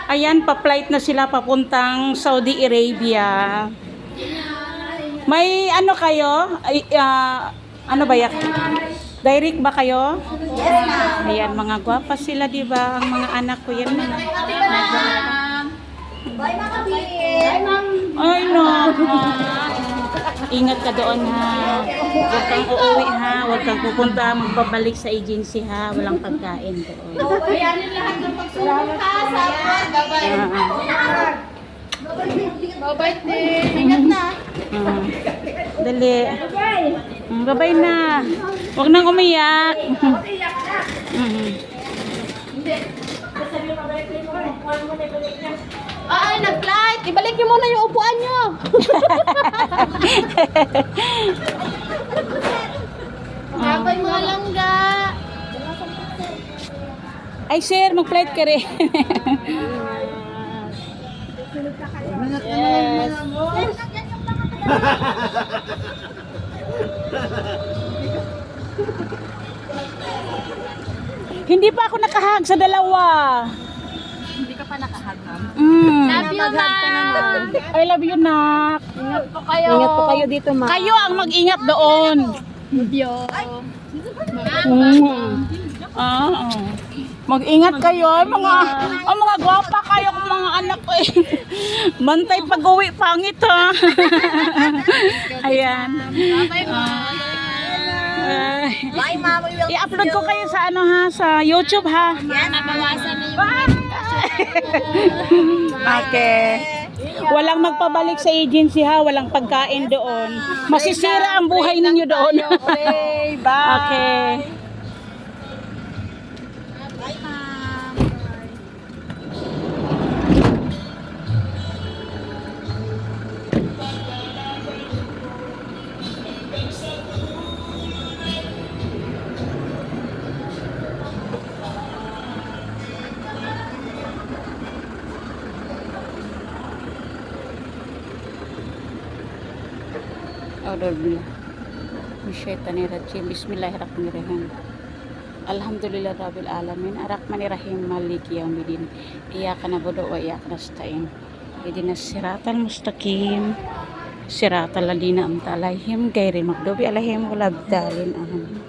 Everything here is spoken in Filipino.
Ayan, pa-flight na sila papuntang Saudi Arabia. May ano kayo? Ay, ano ba yan? Direct ba kayo? Yes, ma'am. Ayan, mga gwapa sila, di ba? Ang mga anak ko yan. Bye, mga kapit. Bye, ma'am. Ay, no. Ingat ka doon, ha. Huwag kang uuwi, ha. Huwag kang pupunta, magbabalik sa agency, ha. Walang pagkain doon. Bayanin lahat ng pagsulong ha. Bye-bye, din. Ingat na. Dali. Bye-bye na. Huwag nang umiyak. Ay, nag-flight. Ibalik niyo muna yung upuan niyo. Bye-bye, mga langga. Ay, sir, mag-flight ka rin. Yes. Hindi pa ako nakahag sa dalawa. Hindi ka pa nakahag, ma'am. Love you, ma'am. I love you, nak. Ingat po kayo. Ingat po kayo dito, ma'am. Kayo ang mag-ingat doon. Video. Mag-ingat kayo, ang mga gwapa kayo, mga anak ko eh. Bantay pag-uwi, pangit ha. Ayan. Bye-bye, ma'am. Bye, ma'am. We will I-upload ko kayo sa ano ha, sa YouTube ha. Yes, nabawasan na yung Okay. Walang magpabalik sa agency ha, walang pagkain doon. Masisira ang buhay ninyo doon. Okay, bye. Okay. Bye, ma'am. Auzubillah minasyaitonir rajim. Bismillahirrahmanirrahim. Alhamdulillah rabbil alamin. Arrahmanirrahim. Maliki yaumiddin. Iyyaka na'budu wa iyyaka nasta'in. Ihdinas siratal mustaqim. Siratal ladzina an'amta 'alaihim ghairil maghdubi 'alaihim waladdallin. Amin.